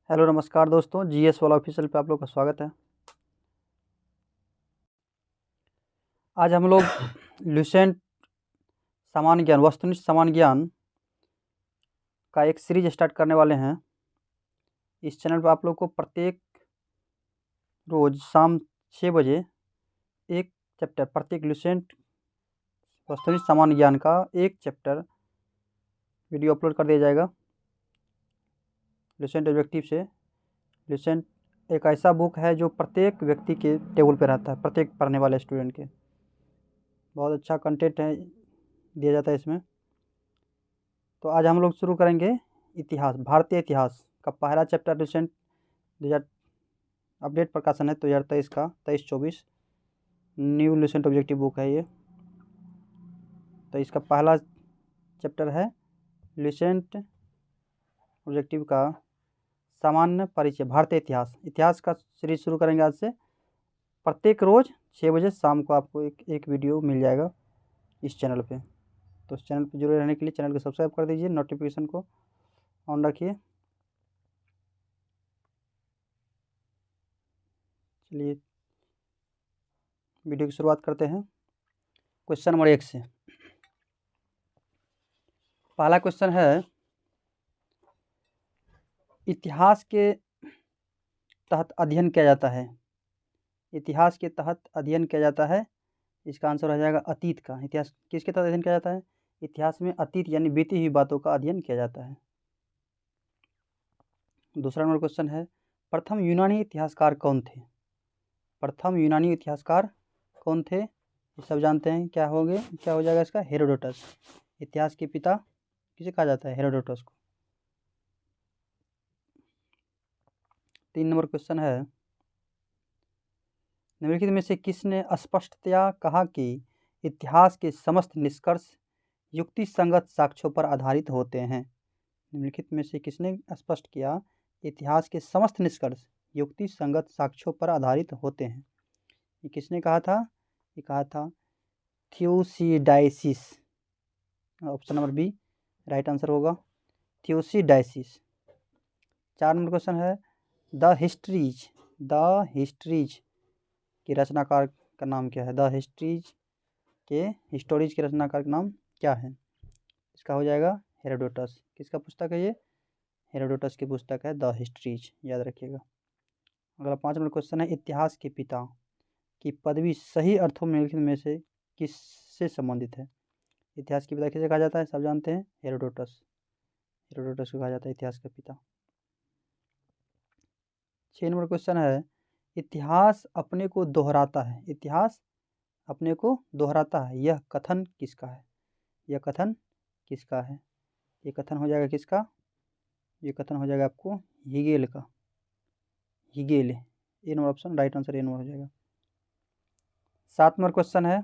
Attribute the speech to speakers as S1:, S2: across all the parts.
S1: Hello नमस्कार दोस्तों, GS वाला ऑफिशियल पे आप लोग का स्वागत है। आज हम लोग ल्यूसेंट सामान्य ज्ञान वस्तुनिष्ठ सामान्य ज्ञान का एक सीरीज स्टार्ट करने वाले हैं। इस चैनल पर आप लोग को प्रत्येक रोज़ शाम 6 बजे एक चैप्टर प्रत्येक ल्यूसेंट वस्तुनिष्ठ सामान्य ज्ञान का एक चैप्टर वीडियो अपलोड कर दिया जाएगा ल्यूसेंट ऑब्जेक्टिव से। ल्यूसेंट एक ऐसा बुक है जो प्रत्येक व्यक्ति के टेबल पर रहता है, प्रत्येक पढ़ने वाले स्टूडेंट के। बहुत अच्छा कंटेंट है दिया जाता है इसमें। तो आज हम लोग शुरू करेंगे इतिहास, भारतीय इतिहास का पहला चैप्टर। रिसेंट 2000 अपडेट प्रकाशन है 2023 का 23-24 न्यू रिसेंट ऑब्जेक्टिव बुक है ये। तो इसका पहला चैप्टर है रिसेंट ऑब्जेक्टिव का सामान्य परिचय भारतीय इतिहास। इतिहास का सीरीज शुरू करेंगे आज से। प्रत्येक रोज़ 6 बजे शाम को आपको एक वीडियो मिल जाएगा इस चैनल पे। तो इस चैनल पर जुड़े रहने के लिए चैनल को सब्सक्राइब कर दीजिए, नोटिफिकेशन को ऑन रखिए। चलिए वीडियो की शुरुआत करते हैं क्वेश्चन नंबर 1 से। पहला क्वेश्चन है, इतिहास के तहत अध्ययन किया जाता है। इतिहास के तहत अध्ययन किया जाता है, इसका आंसर हो जाएगा अतीत का। इतिहास किसके तहत अध्ययन किया जाता है? इतिहास में अतीत यानी बीती हुई बातों का अध्ययन किया जाता है। दूसरा नंबर क्वेश्चन है, प्रथम यूनानी इतिहासकार कौन थे? प्रथम यूनानी इतिहासकार कौन थे? ये सब जानते हैं। क्या हो जाएगा इसका? हेरोडोटस। इतिहास के पिता किसे कहा जाता है? हेरोडोटस को। 3 नंबर क्वेश्चन है, निम्नलिखित में से किसने स्पष्टतया कहा कि इतिहास के समस्त निष्कर्ष युक्ति संगत साक्ष्यों पर आधारित होते हैं? निम्नलिखित में से किसने स्पष्ट किया इतिहास के समस्त निष्कर्ष युक्ति संगत साक्ष्यों पर आधारित होते हैं? ये किसने कहा था? ये कहा था Thucydides. Option number B right answer होगा, थ्यूसिडाइसिस। 4 नंबर क्वेश्चन है, द हिस्ट्रीज के रचनाकार का नाम क्या है? द हिस्टोरीज के रचनाकार का नाम क्या है? इसका हो जाएगा हेरोडोटस। किसका पुस्तक है ये? हेरोडोटस की पुस्तक है द हिस्ट्रीज, याद रखिएगा। अगला 5 नंबर क्वेश्चन है, इतिहास के पिता की पदवी सही अर्थों में निम्नलिखित में से किससे संबंधित है? इतिहास के पिता किसे कहा जाता है? सब जानते हैं, हेरोडोटस। हेरोडोटस को कहा जाता है इतिहास का पिता। 6 नंबर क्वेश्चन है, इतिहास अपने को दोहराता है। इतिहास अपने को दोहराता है, यह कथन किसका है? यह कथन किसका है? ये कथन हो जाएगा किसका? ये कथन हो जाएगा आपको हीगेल का। Hegel, A number option right answer A number हो जाएगा। 7 नंबर क्वेश्चन है,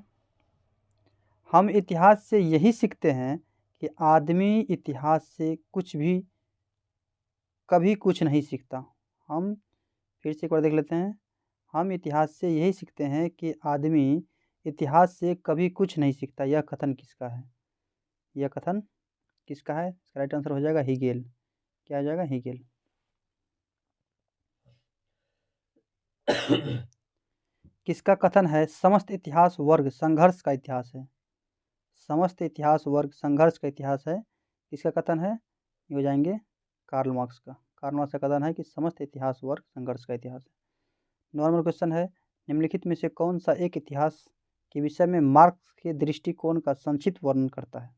S1: हम इतिहास से यही सीखते हैं कि आदमी इतिहास से कभी कुछ नहीं सीखता। हम फिर से एक बार देख लेते हैं। हम इतिहास से यही सीखते हैं कि आदमी इतिहास से कभी कुछ नहीं सीखता। यह कथन किसका है? यह कथन किसका है? इसका राइट आंसर हो जाएगा हीगेल। क्या हो जाएगा? हीगेल। किसका कथन है समस्त इतिहास वर्ग संघर्ष का इतिहास है? समस्त इतिहास वर्ग संघर्ष का इतिहास है, किसका कथन है? ये हो जाएंगे कार्ल मार्क्स का। कार्ल मार्क्स का कथन है कि समस्त इतिहास वर्ग संघर्ष का इतिहास है। नॉर्मल क्वेश्चन है, निम्नलिखित में से कौन सा एक इतिहास के विषय में मार्क्स के दृष्टिकोण का संक्षिप्त वर्णन करता है?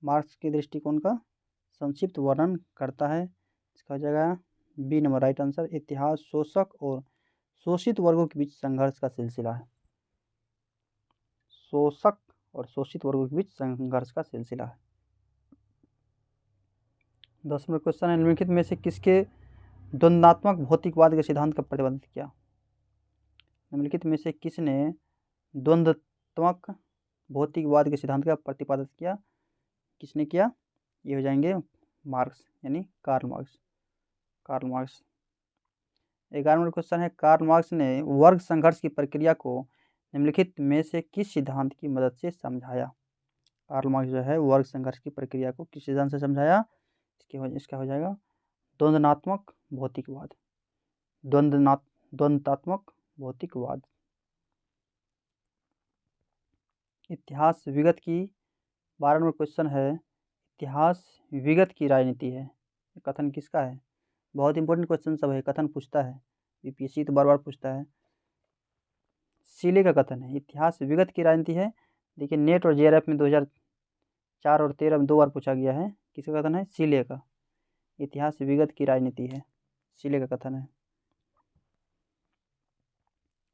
S1: मार्क्स के दृष्टिकोण का संक्षिप्त वर्णन करता है, इसका हो जाएगा बी नंबर राइट आंसर। इतिहास शोषक और शोषित वर्गों के बीच संघर्ष का सिलसिला है। शोषक और शोषित वर्गों के बीच संघर्ष का सिलसिला है। 10 नंबर क्वेश्चन है, निम्नलिखित में से किसके द्वंद्वात्मक भौतिकवाद के सिद्धांत का प्रतिपादित किया? निम्नलिखित में से किसने द्वंद्वात्मक भौतिकवाद के सिद्धांत का प्रतिपादित किया? किसने किया? ये हो जाएंगे मार्क्स यानी Karl Marx. Karl Marx. 11 number question है, कार्ल मार्क्स ने वर्ग संघर्ष की प्रक्रिया को निम्नलिखित में से किस सिद्धांत की मदद से समझाया? कार्ल मार्क्स जो है वर्ग संघर्ष की प्रक्रिया को किस सिद्धांत से समझाया? इसका हो जाएगा द्वंद्वात्मक भौतिकवाद, द्वंद्वात्मक भौतिकवाद। इतिहास विगत की 12 नंबर क्वेश्चन है, इतिहास विगत की राजनीति है। कथन किसका है? बहुत इंपॉर्टेंट क्वेश्चन सब है, कथन पूछता है, यूपीएससी तो बार बार पूछता है। सीले का कथन है, इतिहास विगत की राजनीति है। देखिए नेट और जेआरएफ में 2004 और 13 में 2 बार पूछा गया है। किसका कथन है? सीले का, इतिहास विगत की राजनीति है, सीले का कथन है।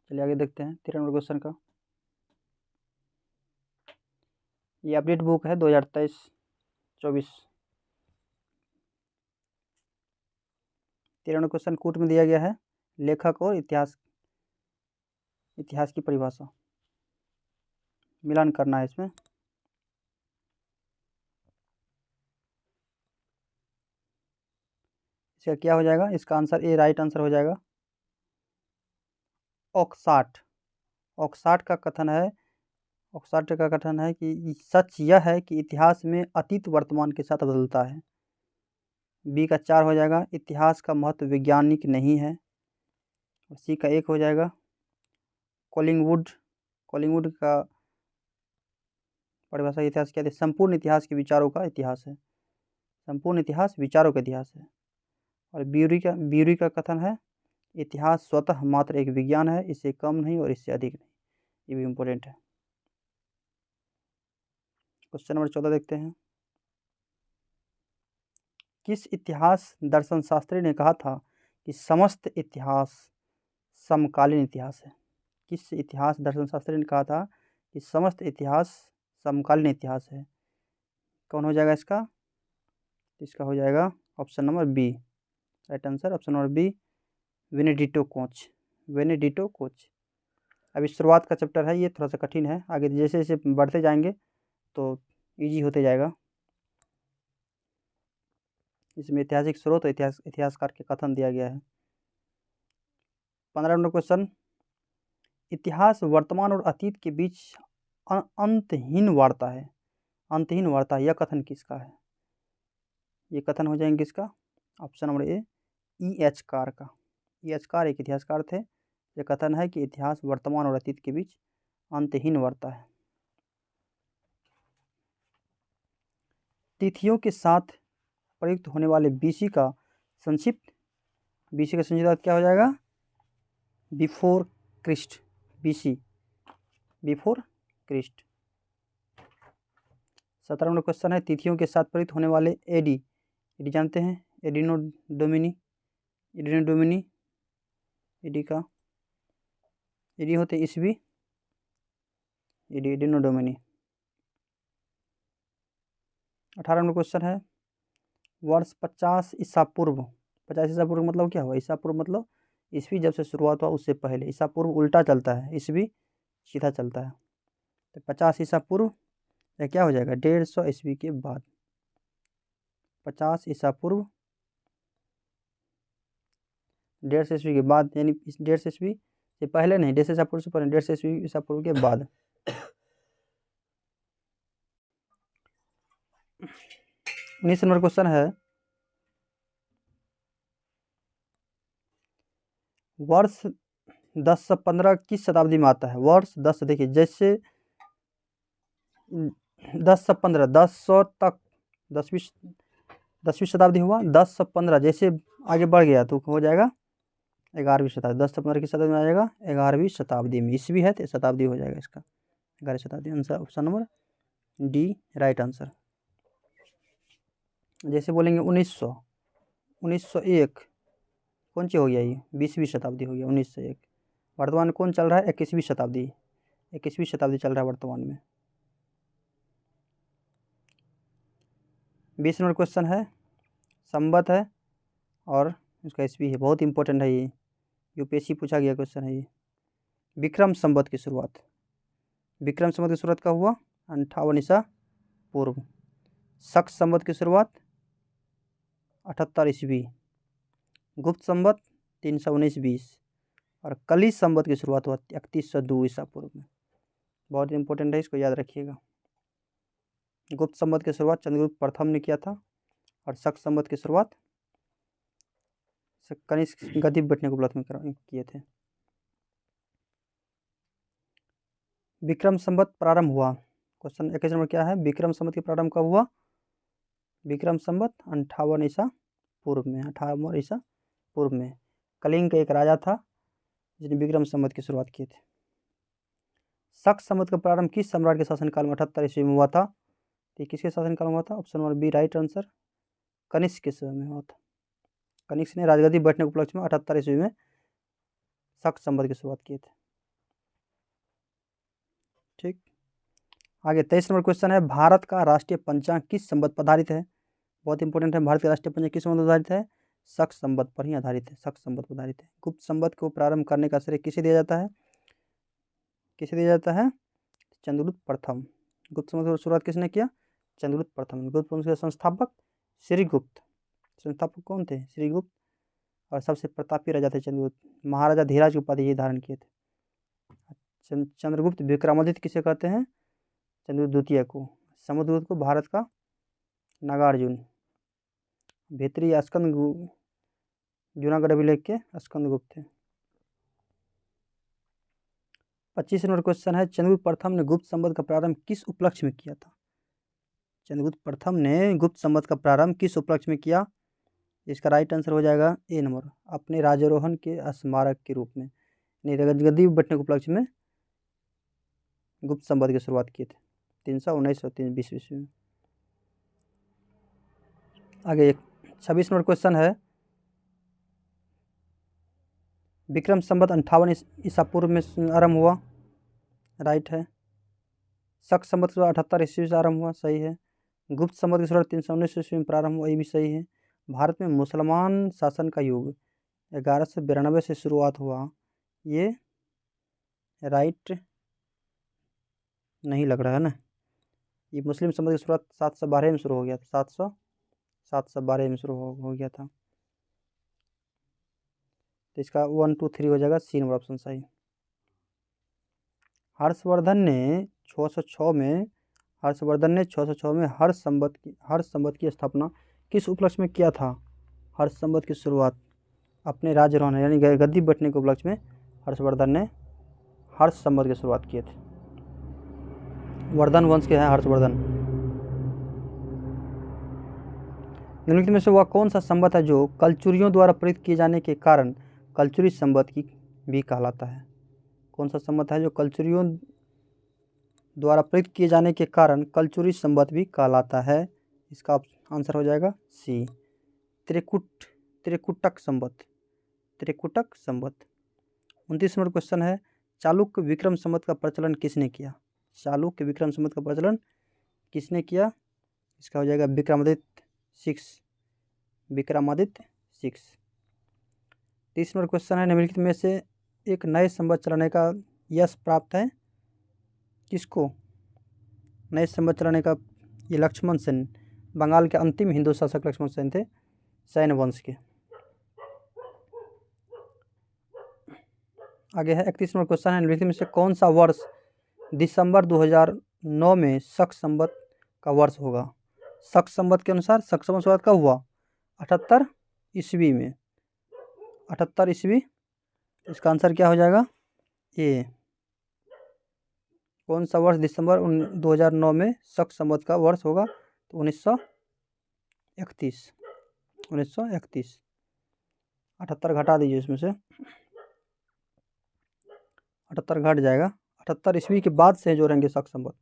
S1: चलिए आगे देखते हैं 13 नंबर क्वेश्चन का। ये अपडेट बुक है 2023-24। 13 नंबर क्वेश्चन कूट में दिया गया है, लेखक और इतिहास की परिभाषा मिलान करना है इसमें। इसका क्या हो जाएगा? इसका आंसर ए राइट आंसर हो जाएगा। ऑक्साट का कथन है, ऑक्साट का कथन है कि सच यह है कि इतिहास में अतीत वर्तमान के साथ बदलता है। बी का 4 हो जाएगा, इतिहास का महत्व वैज्ञानिक नहीं है। और सी का 1 हो जाएगा। कॉलिंगवुड का परिभाषा इतिहास क्या है? संपूर्ण इतिहास के विचारों का इतिहास है, संपूर्ण इतिहास विचारों का इतिहास है। और ब्यूरी का कथन है, इतिहास स्वतः मात्र एक विज्ञान है, इससे कम नहीं और इससे अधिक नहीं। ये भी इम्पोर्टेंट है। क्वेश्चन नंबर 14 देखते हैं। किस इतिहास दर्शन शास्त्री ने कहा था कि समस्त इतिहास समकालीन इतिहास है? किस इतिहास दर्शन शास्त्री ने कहा था कि समस्त इतिहास समकालीन इतिहास है? कौन हो जाएगा इसका? इसका हो जाएगा option number B, right answer option number B, Benedetto Croce. अभी शुरुआत का चैप्टर है, ये थोड़ा सा कठिन है, आगे जैसे जैसे बढ़ते जाएंगे तो इजी होते जाएगा। इसमें ऐतिहासिक स्रोत और इतिहासकार के कथन दिया गया है। 15 नंबर क्वेश्चन, इतिहास वर्तमान और अतीत के बीच अंतहीन वार्ता है। अंतहीन वार्ता, यह कथन किसका है? ये कथन हो जाएंगे किसका? Option number A, E H. Carr का। ई.एच. कार एक इतिहासकार थे। यह कथन है कि इतिहास वर्तमान और अतीत के बीच अंतहीन वार्ता है। तिथियों के साथ प्रयुक्त होने वाले बीसी का संक्षिप्त अर्थ क्या हो जाएगा? Before Christ, BC before Christ. 17 number question है, तिथियों के साथ प्रयुक्त होने वाले एडी जानते हैं, एडिनो डोमिनी एडी का एडी होते ईस्वी, एडिनो डोमिनी। 18 नंबर क्वेश्चन है, वर्ष 50 ईसा पूर्व, 50 ईसा पूर्व मतलब क्या हुआ? ईसा पूर्व मतलब ईस्वी जब से शुरुआत हुआ उससे पहले। ईसा पूर्व उल्टा चलता है, ईस्वी सीधा चलता है। तो 50 ईसा पूर्व या क्या हो जाएगा? 150 ईस्वी के बाद। 50 ईसा पूर्व 150 ईस्वी के बाद, यानी 150 ईस्वी से पहले नहीं, 150 ईसा पूर्व से पहले, 150 ईसा पूर्व के बाद। 19 नंबर क्वेश्चन है, वर्ष 1015 किस शताब्दी में आता है? वर्ष 10, देखिए जैसे 1015 1100 तक 10वीं शताब्दी हुआ, 1015 जैसे आगे बढ़ गया तो हो जाएगा 11वीं शताब्दी। 1015 की शताब्दी में आ जाएगा 11वीं शताब्दी में। ईस्वी है तो शताब्दी हो जाएगा इसका, 11वीं शताब्दी। Answer option number D right answer. जैसे बोलेंगे 1901 कौन सी हो गया? ये 20वीं शताब्दी हो गया 1901। वर्तमान कौन चल रहा है? 21वीं शताब्दी, 21वीं शताब्दी चल रहा है वर्तमान में। 20 नंबर क्वेश्चन है, संवत है और इसका ईस्वी है, बहुत इंपॉर्टेंट है ये, यूपीएससी पूछा गया क्वेश्चन है ये। विक्रम संवत की शुरुआत कब हुआ? 58 ईसा पूर्व। शक संवत की शुरुआत 78 ईस्वी। गुप्त संवत 319-20 और कली संवत की शुरुआत हुआ 3102 ईसा पूर्व में। बहुत इंपॉर्टेंट है, इसको याद रखिएगा। गुप्त संवत की शुरुआत चंद्रगुप्त प्रथम ने किया था और शक संवत की शुरुआत कनिष्क गद्दी बैठने को उपलक्ष्य में किए थे। विक्रम संवत प्रारंभ हुआ, क्वेश्चन 21 नंबर क्या है, विक्रम संवत की प्रारंभ कब हुआ? विक्रम संवत 58 ईसा पूर्व में, 58 ईसा पूर्व में। कलिंग का एक राजा था जिसने विक्रम संवत की शुरुआत की थी। शक संवत का प्रारंभ किस सम्राट के शासनकाल में 78 ईस्वी में हुआ था? तो किसके शासनकाल में हुआ था? Option number B right answer, Kanishka के समय में हुआ था। कनिष्क ने राजगद्दी बैठने के उपलक्ष्य में 78 ईस्वी में शक संवत की शुरुआत की थी। ठीक, आगे 23 नंबर क्वेश्चन है, भारत का राष्ट्रीय पंचांग किस संवत पर आधारित है? बहुत इंपॉर्टेंट है, भारत का राष्ट्रीय पंचांग किस संवत पर आधारित है? शक संवत पर ही आधारित है, शक संवत पर आधारित है। गुप्त संवत को प्रारंभ करने का श्रेय किसे दिया जाता है? किसे दिया जाता है? चंद्रगुप्त प्रथम। गुप्त संवत की शुरुआत किसने किया? चंद्रगुप्त प्रथम। गुप्त वंश के संस्थापक श्रीगुप्त। संस्थापक कौन थे? श्रीगुप्त। और सबसे प्रतापी राजा थे चंद्रगुप्त, महाराजा धीराज की उपाधि ये धारण किए थे। चंद्रगुप्त विक्रमादित्य किसे कहते हैं? चंद्रगुप्त द्वितीय को। समुद्रगुप्त को भारत का नागार्जुन। भीतरी स्कंद जूनागढ़ अभिलेख के स्कंदगुप्त थे। 25 नंबर क्वेश्चन है, चंद्रगुप्त प्रथम ने गुप्त संवत का प्रारंभ किस उपलक्ष्य में किया था? चंद्रगुप्त प्रथम ने गुप्त संवत का प्रारंभ किस उपलक्ष्य में किया? इसका राइट आंसर हो जाएगा ए नंबर, अपने राजारोहण के स्मारक के रूप में, गद्दी बैठने के उपलक्ष्य में गुप्त संवत की शुरुआत किए थे 319 और 320 ईस्वी में। आगे 26 नंबर क्वेश्चन है, विक्रम संवत 58 ईसा पूर्व में आरंभ हुआ, राइट है। शक संवत 78 ईस्वी से आरंभ हुआ, सही है। गुप्त संवत की शुरुआत 319 ईस्वी में प्रारंभ हुआ, ये भी सही है। भारत में मुसलमान शासन का युग 1192 से शुरुआत हुआ, ये राइट नहीं लग रहा है ना। ये मुस्लिम संवत की शुरुआत 712 में शुरू हो गया था, 712 में शुरू हो गया था। तो इसका 1 2 3 हो जाएगा, सी नंबर ऑप्शन सही। हर्षवर्धन ने 606 में हर्ष संवत की स्थापना किस उपलक्ष्य में किया था? हर्ष संवत की शुरुआत अपने राजरोहण यानी गद्दी बैठने के उपलक्ष्य में हर्षवर्धन ने हर्ष संवत की शुरुआत किए थे। वर्धन वंश के हैं हर्षवर्धन। निम्नलिखित में से वह कौन सा संवत है जो कलचुरियों द्वारा प्रेरित किए जाने के कारण कलचुरी संवत की भी कहलाता है? कौन सा संवत है जो कलचुरियों द्वारा प्रेरित किए जाने के कारण कलचुरी संवत भी कहलाता है? इसका आंसर हो जाएगा सी, त्रिकुटक संवत। 29 नंबर क्वेश्चन है, चालुक्य विक्रम संवत का प्रचलन किसने किया? चालुक्य विक्रम संवत का प्रचलन किसने किया? इसका हो जाएगा विक्रमादित्य 6। 30 नंबर क्वेश्चन है, निम्नलिखित में से एक नए संवत चलाने का यश प्राप्त है किसको? नए संवत चलाने का ये लक्ष्मण सेन, बंगाल के अंतिम हिंदू शासक लक्ष्मण सेन थे, सैन वंश के। आगे है 31 नंबर क्वेश्चन है, निम्नलिखित में से कौन सा वर्ष दिसंबर 2009 में शक संवत का वर्ष होगा? शक संवत के अनुसार शक संवत शुरुआत कब हुआ? 78 ईस्वी में, 78 ईस्वी। इसका आंसर क्या हो जाएगा? ए। कौन सा वर्ष दिसंबर 2009 में शक संवत का वर्ष होगा? तो 1931। 78 घटा दीजिए इसमें से, 78 घट जाएगा। 78 ईस्वी के बाद से जोड़ेंगे शक संवत,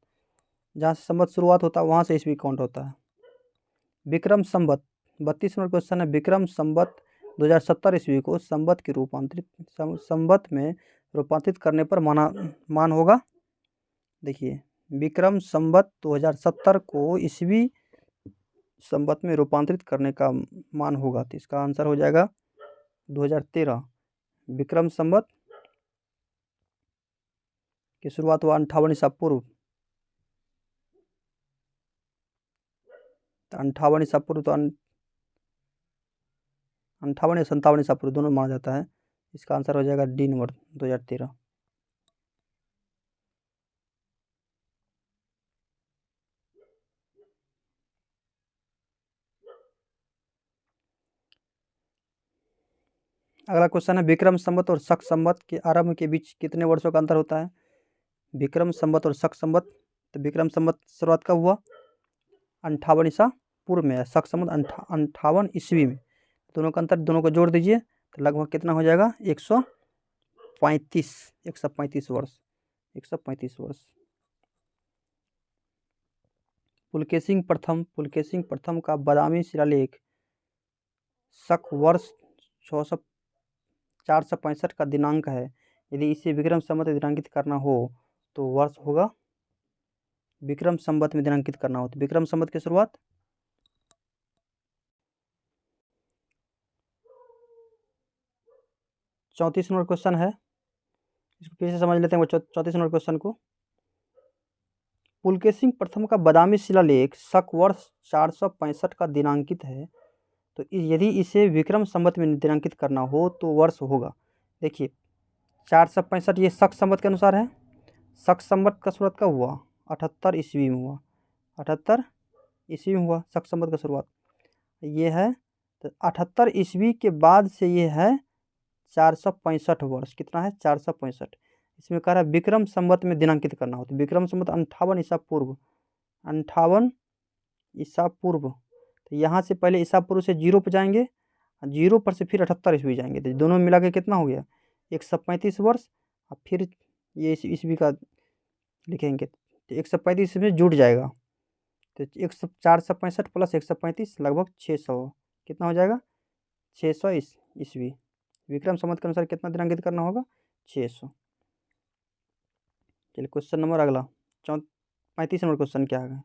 S1: जहाँ से संवत शुरुआत होता है वहाँ से ईस्वी काउंट होता है। विक्रम संवत 32 नंबर क्वेश्चन है, विक्रम संवत 2070 ईस्वी को संवत में रूपांतरित करने पर मान होगा। देखिए, विक्रम संवत 2070 को ईस्वी संवत में रूपांतरित करने का मान होगा, तो इसका आंसर हो जाएगा 2013। विक्रम संवत की शुरुआत हुआ 58 ईसा पूर्व, 58 ईसा पूर्व, तो 58 या 57 ईसा पूर्व दोनों माना जाता है। इसका आंसर हो जाएगा डी नंबर 2013। अगला क्वेश्चन है, विक्रम संवत और शक संवत के आरंभ के बीच कितने वर्षों का अंतर होता है? विक्रम संवत और शक संवत, तो विक्रम संवत शुरुआत कब हुआ? 58 ईसा पूर्व में। शक संवत 58 ईस्वी में। दोनों का अंतर, दोनों को जोड़ दीजिए तो लगभग कितना हो जाएगा? 135 वर्ष। 135 वर्ष। पुलकेशिन प्रथम का बादामी शिलालेख शक वर्ष 465 का दिनांक है। यदि इसे विक्रम संवत में दिनांकित करना हो तो वर्ष होगा, विक्रम संवत में दिनांकित करना हो तो विक्रम संवत की शुरुआत 34 नंबर क्वेश्चन है, इसको फिर से समझ लेते हैं 34 नंबर क्वेश्चन को। पुलकेशिन प्रथम का बादामी शिलालेख शक वर्ष 465 का दिनांकित है, तो यदि इसे विक्रम संवत में दिनांकित करना हो तो वर्ष होगा, देखिए 465 ये शक संवत के अनुसार है। शक संवत का शुरुआत कब हुआ? 78 ईस्वी में हुआ। 78 ईस्वी में हुआ शक संवत का शुरुआत, ये है। तो 78 ईस्वी के बाद से ये है 465 वर्ष। कितना है? 465। इसमें कह रहा है विक्रम संवत में दिनांकित करना हो तो विक्रम संवत 58 ईसा पूर्व। 58 ईसा पूर्व, तो यहाँ से पहले ईसा पूर्व से 0 पर जाएंगे, 0 पर से फिर 78 ईस्वी जाएंगे, तो दोनों में मिला के कितना हो गया? 135 वर्ष। और फिर ये ईस्वी का लिखेंगे तो 135 में जुड़ जाएगा, तो 465 प्लस 135 लगभग 600। कितना हो जाएगा? 600 ईस्वी। विक्रम संवत के अनुसार कितना दिनांकित करना होगा? 600। चलिए क्वेश्चन नंबर अगला 35 नंबर क्वेश्चन क्या है?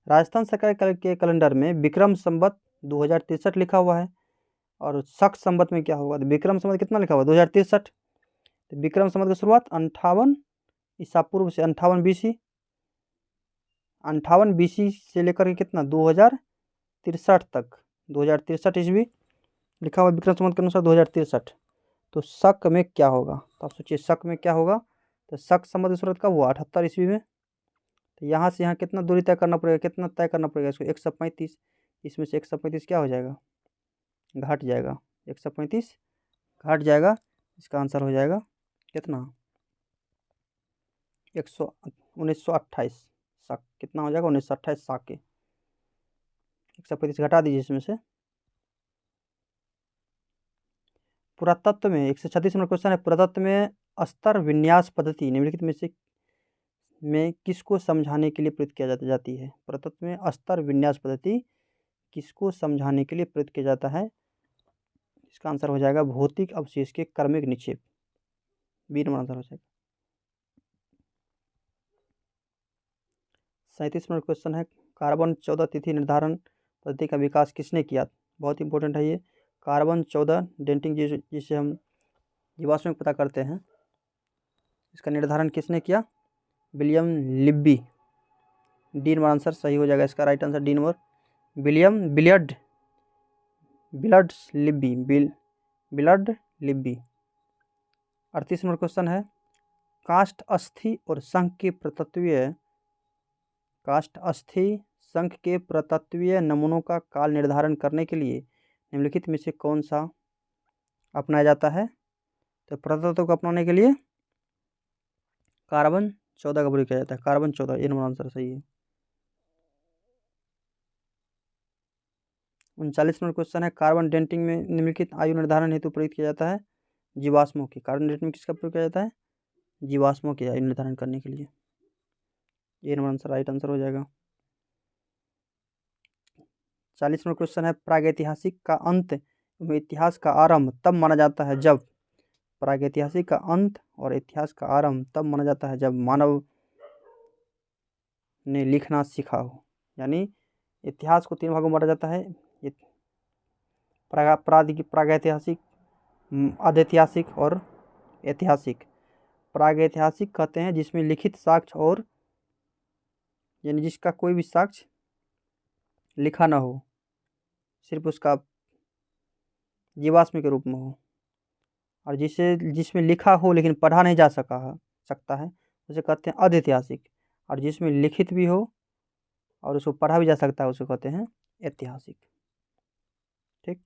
S1: राजस्थान सरकार के कैलेंडर में विक्रम संवत 2063 लिखा हुआ है, और शक संवत में क्या होगा? तो विक्रम संवत कितना लिखा हुआ? 2063। तो विक्रम संवत की शुरुआत 58 ईसा पूर्व से 58 BC। 58 BC से लेकर के कितना? 2063 तक, 2063 ईस्वी लिखा हुआ विक्रम संवत के अनुसार 2063। तो शक में क्या होगा? तो आप सोचिए शक में क्या होगा? तो शक संवत की शुरुआत कब हुआ? 78 ईस्वी में। तो यहाँ से यहाँ कितना दूरी तय करना पड़ेगा? कितना तय करना पड़ेगा इसको? 135। इसमें से 135 क्या हो जाएगा? घट जाएगा। 135 घट जाएगा, इसका आंसर हो जाएगा कितना? 1928 शक। कितना हो जाएगा? 1928 शक के। 135 घटा दीजिए इसमें से। पुरातत्व में 136 नंबर क्वेश्चन है, पुरातत्व में स्तर विन्यास पद्धति निम्नलिखित में से में किसको समझाने के लिए प्रयुक्त किया जाती है? पुरातत्व में स्तर विन्यास पद्धति किसको समझाने के लिए प्रयुक्त किया जाता है? इसका आंसर हो जाएगा भौतिक अवशेष के क्रमिक निक्षेप। बी नंबर आंसर हो जाएगा। 37 नंबर क्वेश्चन है, कार्बन 14 तिथि निर्धारण पद्धति का विकास किसने किया? बहुत इंपॉर्टेंट है ये। कार्बन 14 डेटिंग जिसे हम जीवाश्म पता करते हैं, इसका निर्धारण किसने किया? William Libby. D number answer सही हो जाएगा, इसका right answer D number William Willard Libby. Willard Libby. 38 number question है, काष्ठ अस्थि और शंख के प्रतत्वीय नमूनों का काल निर्धारण करने के लिए निम्नलिखित में से कौन सा अपनाया जाता है? तो प्रतत्व को अपनाने के लिए कार्बन 14 का प्रयोग किया जाता है। कार्बन 14, ये नंबर आंसर सही है। 39 नंबर क्वेश्चन है, कार्बन डेटिंग में निम्नलिखित आयु निर्धारण हेतु प्रयुक्त किया जाता है जीवाश्मों की। कार्बन डेटिंग में किसका प्रयोग किया जाता है? जीवाश्मों की आयु निर्धारण करने के लिए। ये नंबर आंसर राइट आंसर हो जाएगा। 40 नंबर क्वेश्चन है, प्रागैतिहासिक का अंत एवं इतिहास का आरंभ तब माना जाता है जब? प्रागैतिहासिक का अंत और इतिहास का आरंभ तब माना जाता है जब मानव ने लिखना सीखा हो। यानी इतिहास को 3 भागों में बांटा जाता है, प्रागैतिहासिक, अधैतिहासिक और ऐतिहासिक। प्रागैतिहासिक कहते हैं जिसमें लिखित साक्ष्य और यानी जिसका कोई भी साक्ष्य लिखा ना हो, सिर्फ उसका जीवाश्म के रूप में हो, और जिसमें लिखा हो लेकिन पढ़ा नहीं जा सकता है उसे कहते हैं अधैतिहासिक, और जिसमें लिखित भी हो और उसको पढ़ा भी जा सकता है उसे कहते हैं ऐतिहासिक। ठीक।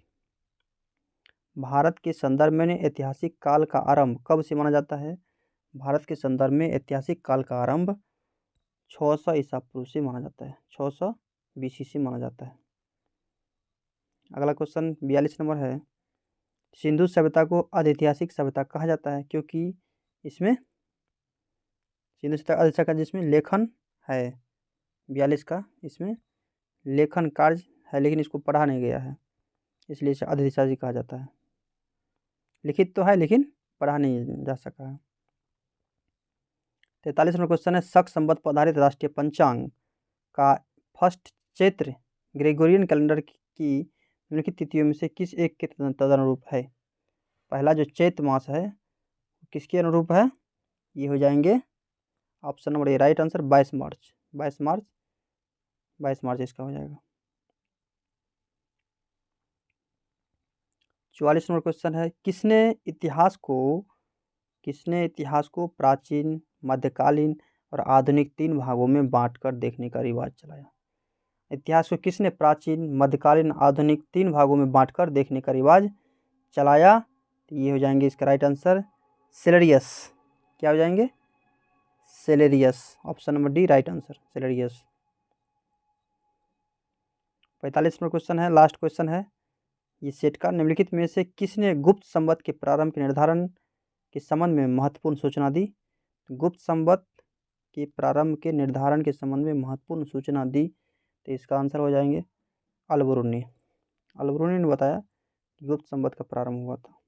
S1: भारत के संदर्भ में ऐतिहासिक काल का आरंभ कब से माना जाता है? भारत के संदर्भ में ऐतिहासिक काल का आरंभ 600 ईसा पूर्व से माना जाता है, 600 BC से माना जाता है। अगला क्वेश्चन 42 नंबर है, सिंधु सभ्यता को अधैतिहासिक सभ्यता कहा जाता है क्योंकि इसमें सिंधु सभ्यता अधैतिहासिक जिसमें लेखन है, 42 का इसमें लेखन कार्य है लेकिन इसको पढ़ा नहीं गया है, इसलिए इसे अधैतिहासिक कहा जाता है। लिखित तो है लेकिन पढ़ा नहीं जा सका है। 43 नंबर क्वेश्चन है, शक संवत पर आधारित राष्ट्रीय पंचांग का फर्स्ट चैत्र ग्रेगोरियन कैलेंडर की निम्नलिखित तिथियों में से किस एक के तदनुरूप है? पहला जो चैत्र मास है किसके अनुरूप है? ये हो जाएंगे ऑप्शन नंबर ए राइट आंसर 22 मार्च, 22 मार्च, 22 मार्च इसका हो जाएगा। 44 नंबर क्वेश्चन है, किसने इतिहास को प्राचीन, मध्यकालीन और आधुनिक 3 भागों में बांटकर देखने का रिवाज चलाया? इतिहास को किसने प्राचीन, मध्यकालीन, आधुनिक 3 भागों में बांटकर देखने का रिवाज चलाया? तो ये हो जाएंगे इसका राइट आंसर सेलेरियस। क्या हो जाएंगे? सेलेरियस, option number D right answer सेलेरियस। 45 नंबर क्वेश्चन है, लास्ट क्वेश्चन है, ये सेट का निम्नलिखित में से किसने गुप्त संवत के प्रारंभ के निर्धारण के संबंध में महत्वपूर्ण सूचना दी? गुप्त संवत के प्रारंभ के निर्धारण के संबंध में महत्वपूर्ण सूचना दी, तो इसका आंसर हो जाएंगे अलबरूनी। अलबरूनी ने बताया कि गुप्त संवत का प्रारंभ हुआ था,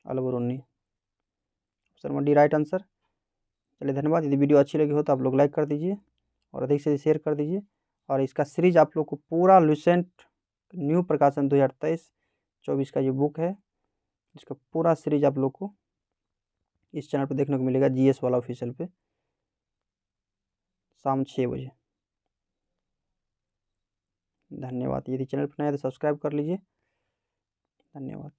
S1: Al-Biruni, option number D right answer. चलिए धन्यवाद। यदि वीडियो अच्छी लगी हो तो आप लोग लाइक कर दीजिए और अधिक से अधिक शेयर कर दीजिए, और इसका सीरीज आप लोग को पूरा लुसेंट न्यू प्रकाशन 2023-24 का ये बुक है, इसका पूरा सीरीज आप लोग को इस चैनल पर देखने को मिलेगा, GS वाला ऑफिशियल पे, शाम 6 बजे। धन्यवाद। यदि चैनल पर नया है तो सब्सक्राइब कर लीजिए। धन्यवाद।